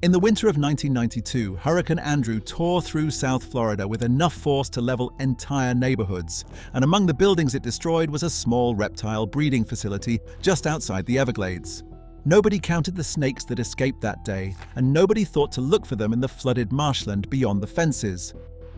In the winter of 1992, Hurricane Andrew tore through South Florida with enough force to level entire neighborhoods, and among the buildings it destroyed was a small reptile breeding facility just outside the Everglades. Nobody counted the snakes that escaped that day, and nobody thought to look for them in the flooded marshland beyond the fences.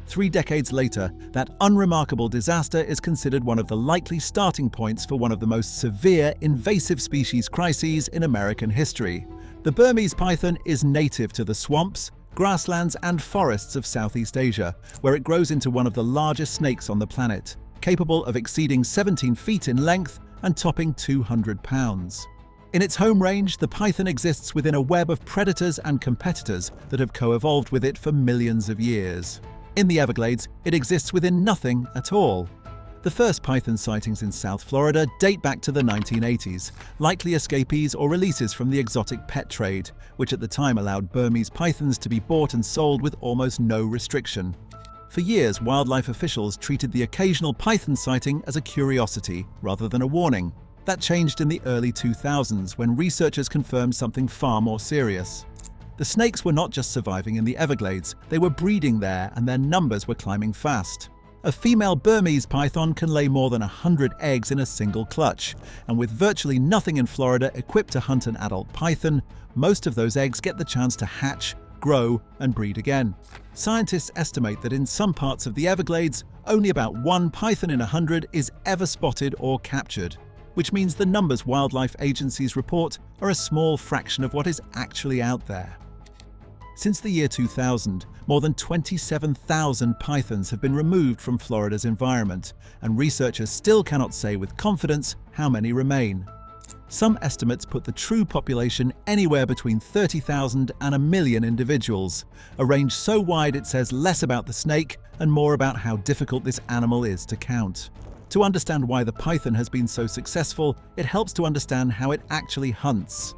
3 decades later, that unremarkable disaster is considered one of the likely starting points for one of the most severe invasive species crises in American history. The Burmese python is native to the swamps, grasslands and forests of Southeast Asia, where it grows into one of the largest snakes on the planet, capable of exceeding 17 feet in length and topping 200 pounds. In its home range, the python exists within a web of predators and competitors that have co-evolved with it for millions of years. In the Everglades, it exists within nothing at all. The first python sightings in South Florida date back to the 1980s, likely escapees or releases from the exotic pet trade, which at the time allowed Burmese pythons to be bought and sold with almost no restriction. For years, wildlife officials treated the occasional python sighting as a curiosity rather than a warning. That changed in the early 2000s when researchers confirmed something far more serious. The snakes were not just surviving in the Everglades, they were breeding there and their numbers were climbing fast. A female Burmese python can lay more than 100 eggs in a single clutch, and with virtually nothing in Florida equipped to hunt an adult python, most of those eggs get the chance to hatch, grow, and breed again. Scientists estimate that in some parts of the Everglades, only about 1 python in 100 is ever spotted or captured, which means the numbers wildlife agencies report are a small fraction of what is actually out there. Since the year 2000, more than 27,000 pythons have been removed from Florida's environment, and researchers still cannot say with confidence how many remain. Some estimates put the true population anywhere between 30,000 and 1 million individuals, a range so wide it says less about the snake and more about how difficult this animal is to count. To understand why the python has been so successful, it helps to understand how it actually hunts.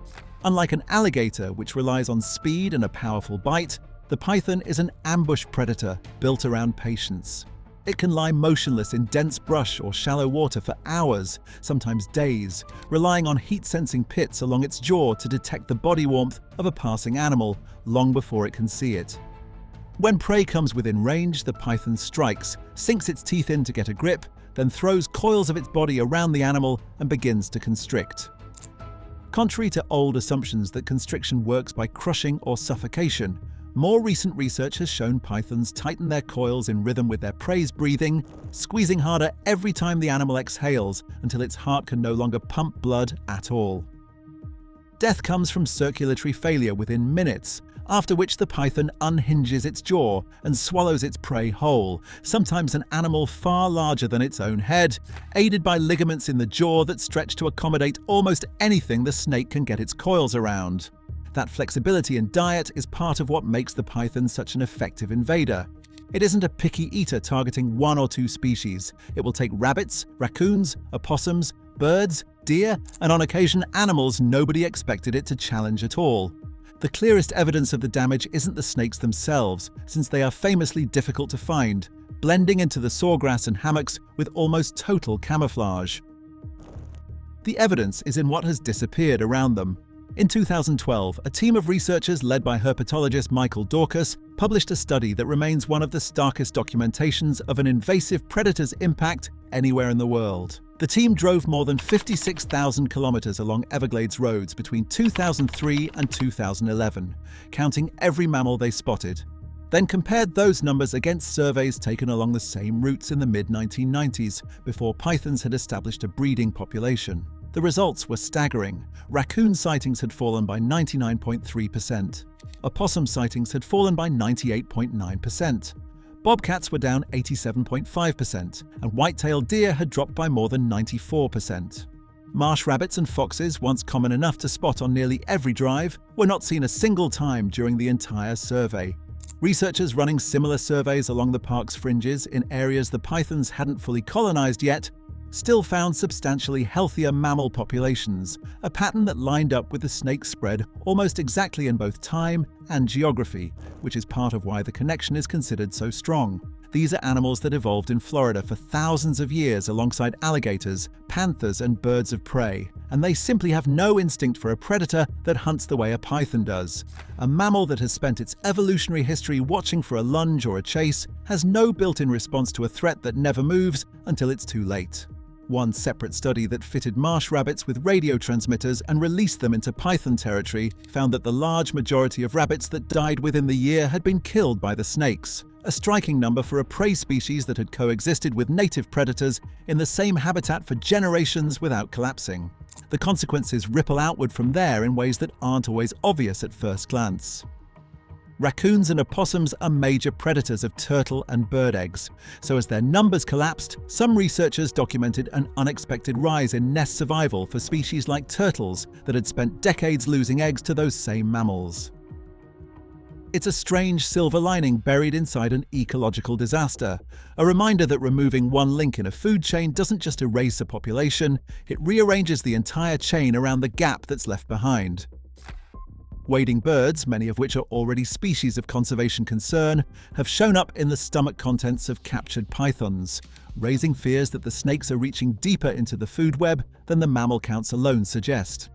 Unlike an alligator, which relies on speed and a powerful bite, the python is an ambush predator built around patience. It can lie motionless in dense brush or shallow water for hours, sometimes days, relying on heat-sensing pits along its jaw to detect the body warmth of a passing animal long before it can see it. When prey comes within range, the python strikes, sinks its teeth in to get a grip, then throws coils of its body around the animal and begins to constrict. Contrary to old assumptions that constriction works by crushing or suffocation, more recent research has shown pythons tighten their coils in rhythm with their prey's breathing, squeezing harder every time the animal exhales until its heart can no longer pump blood at all. Death comes from circulatory failure within minutes, after which the python unhinges its jaw and swallows its prey whole, sometimes an animal far larger than its own head, aided by ligaments in the jaw that stretch to accommodate almost anything the snake can get its coils around. That flexibility in diet is part of what makes the python such an effective invader. It isn't a picky eater targeting 1 or 2 species. It will take rabbits, raccoons, opossums, birds, deer, and on occasion animals nobody expected it to challenge at all. The clearest evidence of the damage isn't the snakes themselves, since they are famously difficult to find, blending into the sawgrass and hammocks with almost total camouflage. The evidence is in what has disappeared around them. In 2012, a team of researchers led by herpetologist Michael Dorcas published a study that remains one of the starkest documentations of an invasive predator's impact anywhere in the world. The team drove more than 56,000 kilometers along Everglades roads between 2003 and 2011, counting every mammal they spotted, then compared those numbers against surveys taken along the same routes in the mid-1990s, before pythons had established a breeding population. The results were staggering. Raccoon sightings had fallen by 99.3%. Opossum sightings had fallen by 98.9%. Bobcats were down 87.5%, and white-tailed deer had dropped by more than 94%. Marsh rabbits and foxes, once common enough to spot on nearly every drive, were not seen a single time during the entire survey. Researchers running similar surveys along the park's fringes in areas the pythons hadn't fully colonized yet still found substantially healthier mammal populations, a pattern that lined up with the snake's spread almost exactly in both time and geography, which is part of why the connection is considered so strong. These are animals that evolved in Florida for thousands of years alongside alligators, panthers, and birds of prey, and they simply have no instinct for a predator that hunts the way a python does. A mammal that has spent its evolutionary history watching for a lunge or a chase has no built-in response to a threat that never moves until it's too late. One separate study that fitted marsh rabbits with radio transmitters and released them into python territory found that the large majority of rabbits that died within the year had been killed by the snakes, a striking number for a prey species that had coexisted with native predators in the same habitat for generations without collapsing. The consequences ripple outward from there in ways that aren't always obvious at first glance. Raccoons and opossums are major predators of turtle and bird eggs, so as their numbers collapsed, some researchers documented an unexpected rise in nest survival for species like turtles that had spent decades losing eggs to those same mammals. It's a strange silver lining buried inside an ecological disaster, a reminder that removing one link in a food chain doesn't just erase a population, it rearranges the entire chain around the gap that's left behind. Wading birds, many of which are already species of conservation concern, have shown up in the stomach contents of captured pythons, raising fears that the snakes are reaching deeper into the food web than the mammal counts alone suggest.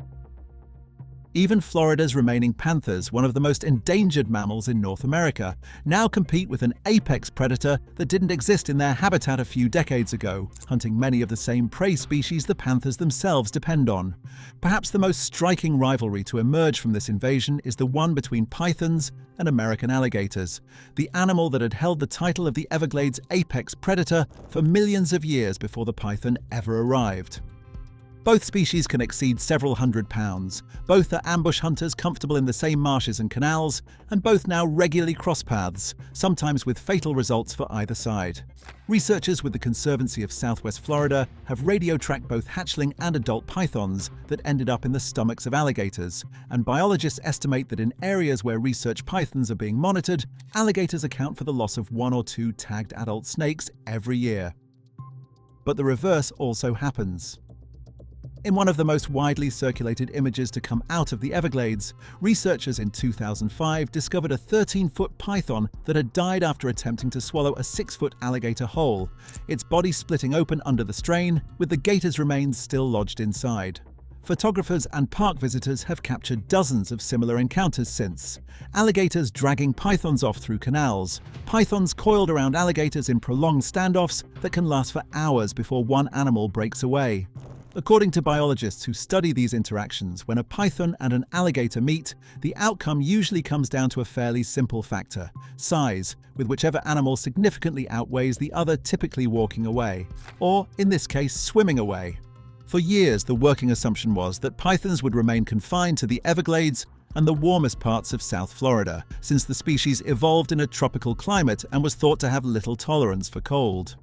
Even Florida's remaining panthers, one of the most endangered mammals in North America, now compete with an apex predator that didn't exist in their habitat a few decades ago, hunting many of the same prey species the panthers themselves depend on. Perhaps the most striking rivalry to emerge from this invasion is the one between pythons and American alligators, the animal that had held the title of the Everglades apex predator for millions of years before the python ever arrived. Both species can exceed several hundred pounds, both are ambush hunters comfortable in the same marshes and canals, and both now regularly cross paths, sometimes with fatal results for either side. Researchers with the Conservancy of Southwest Florida have radio-tracked both hatchling and adult pythons that ended up in the stomachs of alligators, and biologists estimate that in areas where research pythons are being monitored, alligators account for the loss of 1 or 2 tagged adult snakes every year. But the reverse also happens. In one of the most widely circulated images to come out of the Everglades, researchers in 2005 discovered a 13-foot python that had died after attempting to swallow a 6-foot alligator whole, its body splitting open under the strain, with the gator's remains still lodged inside. Photographers and park visitors have captured dozens of similar encounters since. Alligators dragging pythons off through canals, pythons coiled around alligators in prolonged standoffs that can last for hours before one animal breaks away. According to biologists who study these interactions, when a python and an alligator meet, the outcome usually comes down to a fairly simple factor: size, with whichever animal significantly outweighs the other typically walking away, or, in this case, swimming away. For years, the working assumption was that pythons would remain confined to the Everglades and the warmest parts of South Florida, since the species evolved in a tropical climate and was thought to have little tolerance for cold.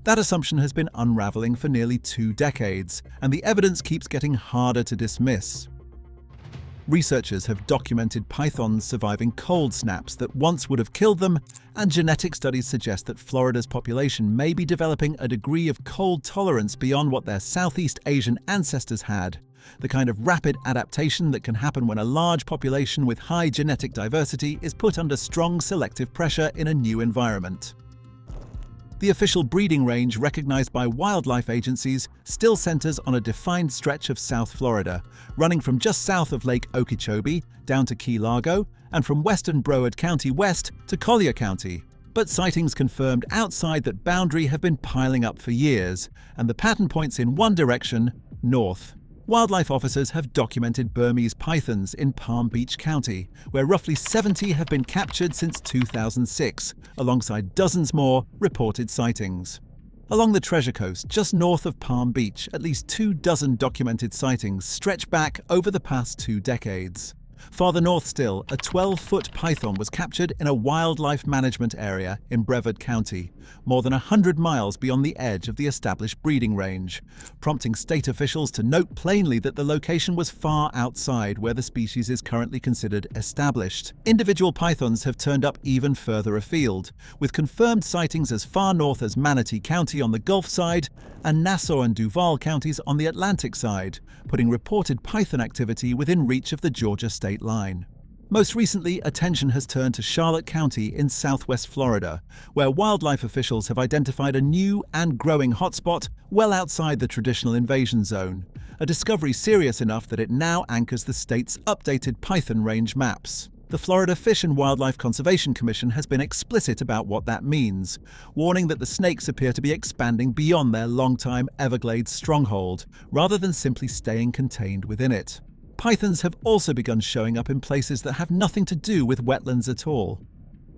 That assumption has been unraveling for nearly 2 decades, and the evidence keeps getting harder to dismiss. Researchers have documented pythons surviving cold snaps that once would have killed them, and genetic studies suggest that Florida's population may be developing a degree of cold tolerance beyond what their Southeast Asian ancestors had, the kind of rapid adaptation that can happen when a large population with high genetic diversity is put under strong selective pressure in a new environment. The official breeding range recognized by wildlife agencies still centers on a defined stretch of South Florida, running from just south of Lake Okeechobee down to Key Largo and from western Broward County west to Collier County. But sightings confirmed outside that boundary have been piling up for years, and the pattern points in one direction: north. Wildlife officers have documented Burmese pythons in Palm Beach County, where roughly 70 have been captured since 2006, alongside dozens more reported sightings. Along the Treasure Coast, just north of Palm Beach, at least 24 documented sightings stretch back over the past 2 decades. Farther north still, a 12-foot python was captured in a wildlife management area in Brevard County, more than 100 miles beyond the edge of the established breeding range, prompting state officials to note plainly that the location was far outside where the species is currently considered established. Individual pythons have turned up even further afield, with confirmed sightings as far north as Manatee County on the Gulf side and Nassau and Duval counties on the Atlantic side, putting reported python activity within reach of the Georgia state line. Most recently, attention has turned to Charlotte County in southwest Florida, where wildlife officials have identified a new and growing hotspot well outside the traditional invasion zone, a discovery serious enough that it now anchors the state's updated python range maps. The Florida Fish and Wildlife Conservation Commission has been explicit about what that means, warning that the snakes appear to be expanding beyond their longtime Everglades stronghold, rather than simply staying contained within it. Pythons have also begun showing up in places that have nothing to do with wetlands at all.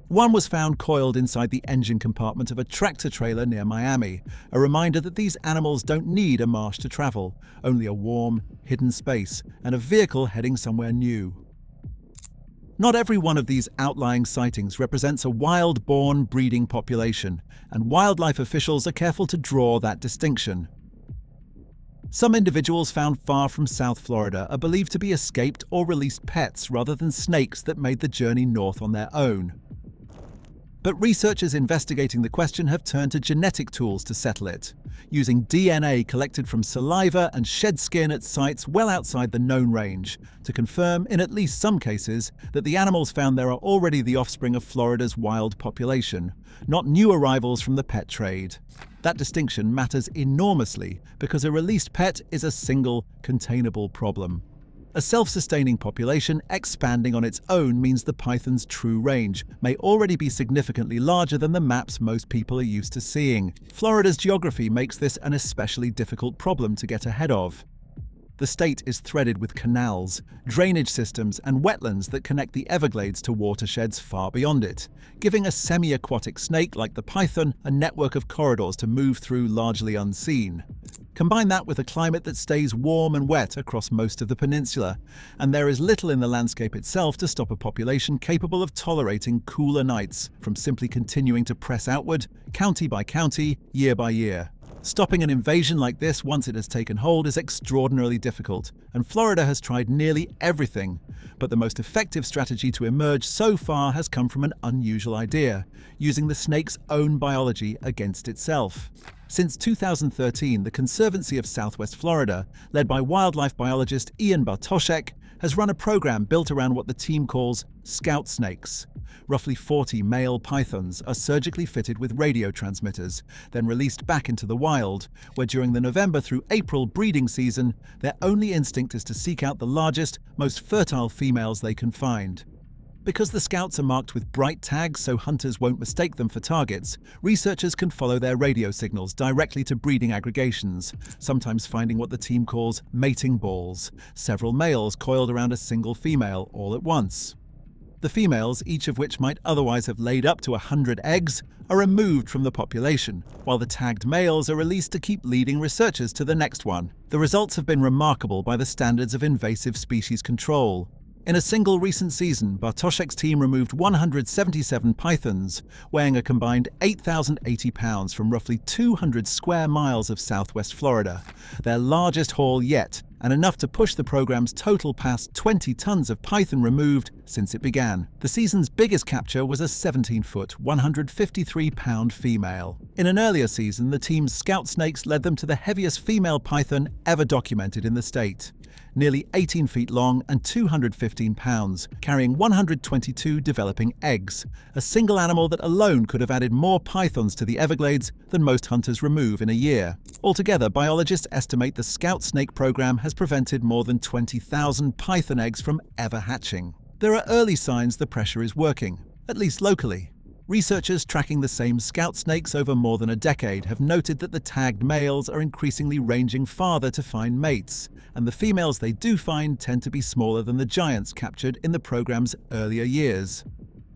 One was found coiled inside the engine compartment of a tractor trailer near Miami, a reminder that these animals don't need a marsh to travel, only a warm, hidden space and a vehicle heading somewhere new. Not every one of these outlying sightings represents a wild-born breeding population, and wildlife officials are careful to draw that distinction. Some individuals found far from South Florida are believed to be escaped or released pets rather than snakes that made the journey north on their own. But researchers investigating the question have turned to genetic tools to settle it, using DNA collected from saliva and shed skin at sites well outside the known range, to confirm, in at least some cases, that the animals found there are already the offspring of Florida's wild population, not new arrivals from the pet trade. That distinction matters enormously because a released pet is a single, containable problem. A self-sustaining population expanding on its own means the python's true range may already be significantly larger than the maps most people are used to seeing. Florida's geography makes this an especially difficult problem to get ahead of. The state is threaded with canals, drainage systems, and wetlands that connect the Everglades to watersheds far beyond it, giving a semi-aquatic snake like the python a network of corridors to move through largely unseen. Combine that with a climate that stays warm and wet across most of the peninsula, and there is little in the landscape itself to stop a population capable of tolerating cooler nights from simply continuing to press outward, county by county, year by year. Stopping an invasion like this once it has taken hold is extraordinarily difficult, and Florida has tried nearly everything. But the most effective strategy to emerge so far has come from an unusual idea, using the snake's own biology against itself. Since 2013, the Conservancy of Southwest Florida, led by wildlife biologist Ian Bartoszek, has run a program built around what the team calls scout snakes. Roughly 40 male pythons are surgically fitted with radio transmitters, then released back into the wild, where during the November through April breeding season, their only instinct is to seek out the largest, most fertile females they can find. Because the scouts are marked with bright tags so hunters won't mistake them for targets, researchers can follow their radio signals directly to breeding aggregations, sometimes finding what the team calls mating balls, several males coiled around a single female all at once. The females, each of which might otherwise have laid up to 100 eggs, are removed from the population, while the tagged males are released to keep leading researchers to the next one. The results have been remarkable by the standards of invasive species control. In a single recent season, Bartoszek's team removed 177 pythons, weighing a combined 8,080 pounds from roughly 200 square miles of southwest Florida, their largest haul yet, and enough to push the program's total past 20 tons of python removed since it began. The season's biggest capture was a 17-foot, 153-pound female. In an earlier season, the team's scout snakes led them to the heaviest female python ever documented in the state. Nearly 18 feet long and 215 pounds, carrying 122 developing eggs, a single animal that alone could have added more pythons to the Everglades than most hunters remove in a year. Altogether, biologists estimate the scout snake program has prevented more than 20,000 python eggs from ever hatching. There are early signs the pressure is working, at least locally. Researchers tracking the same scout snakes over more than a decade have noted that the tagged males are increasingly ranging farther to find mates, and the females they do find tend to be smaller than the giants captured in the program's earlier years.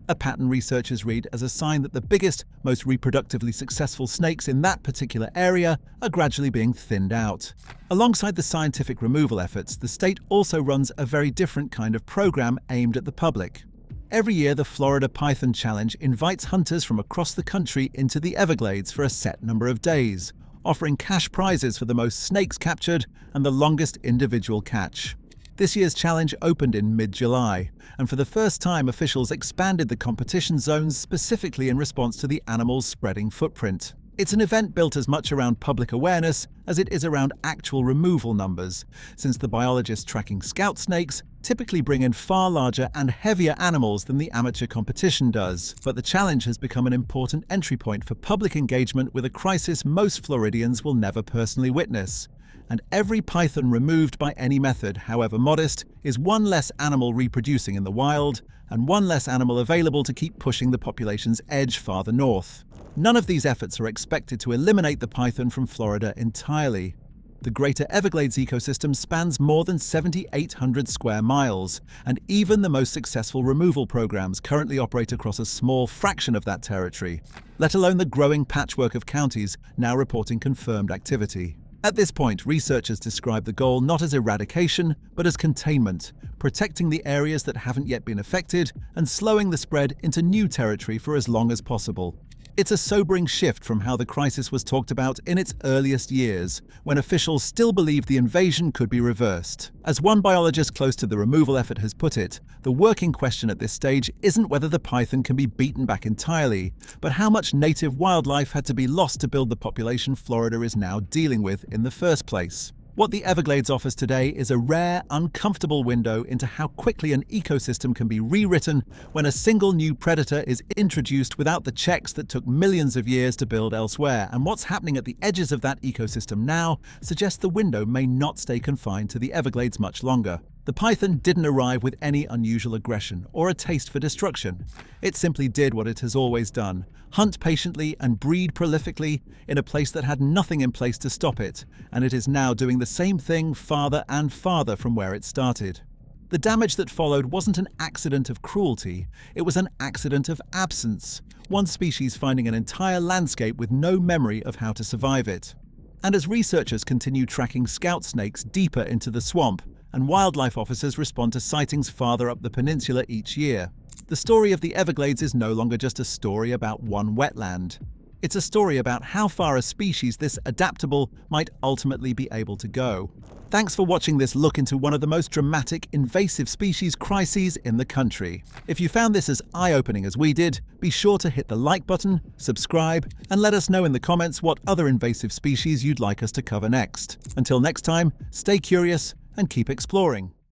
A pattern researchers read as a sign that the biggest, most reproductively successful snakes in that particular area are gradually being thinned out. Alongside the scientific removal efforts, the state also runs a very different kind of program aimed at the public. Every year, the Florida Python Challenge invites hunters from across the country into the Everglades for a set number of days, offering cash prizes for the most snakes captured and the longest individual catch. This year's challenge opened in mid-July, and for the first time officials expanded the competition zones specifically in response to the animal's spreading footprint. It's an event built as much around public awareness as it is around actual removal numbers, since the biologists tracking scout snakes typically bring in far larger and heavier animals than the amateur competition does. But the challenge has become an important entry point for public engagement with a crisis most Floridians will never personally witness. And every python removed by any method, however modest, is one less animal reproducing in the wild, and one less animal available to keep pushing the population's edge farther north. None of these efforts are expected to eliminate the python from Florida entirely. The Greater Everglades ecosystem spans more than 7,800 square miles, and even the most successful removal programs currently operate across a small fraction of that territory, let alone the growing patchwork of counties now reporting confirmed activity. At this point, researchers describe the goal not as eradication, but as containment, protecting the areas that haven't yet been affected and slowing the spread into new territory for as long as possible. It's a sobering shift from how the crisis was talked about in its earliest years, when officials still believed the invasion could be reversed. As one biologist close to the removal effort has put it, the working question at this stage isn't whether the python can be beaten back entirely, but how much native wildlife had to be lost to build the population Florida is now dealing with in the first place. What the Everglades offers today is a rare, uncomfortable window into how quickly an ecosystem can be rewritten when a single new predator is introduced without the checks that took millions of years to build elsewhere. And what's happening at the edges of that ecosystem now suggests the window may not stay confined to the Everglades much longer. The python didn't arrive with any unusual aggression or a taste for destruction. It simply did what it has always done: hunt patiently and breed prolifically in a place that had nothing in place to stop it, and it is now doing the same thing farther and farther from where it started. The damage that followed wasn't an accident of cruelty, it was an accident of absence, one species finding an entire landscape with no memory of how to survive it. And as researchers continue tracking scout snakes deeper into the swamp, and wildlife officers respond to sightings farther up the peninsula each year, the story of the Everglades is no longer just a story about one wetland. It's a story about how far a species this adaptable might ultimately be able to go. Thanks for watching this look into one of the most dramatic invasive species crises in the country. If you found this as eye-opening as we did, be sure to hit the like button, subscribe, and let us know in the comments what other invasive species you'd like us to cover next. Until next time, stay curious and keep exploring.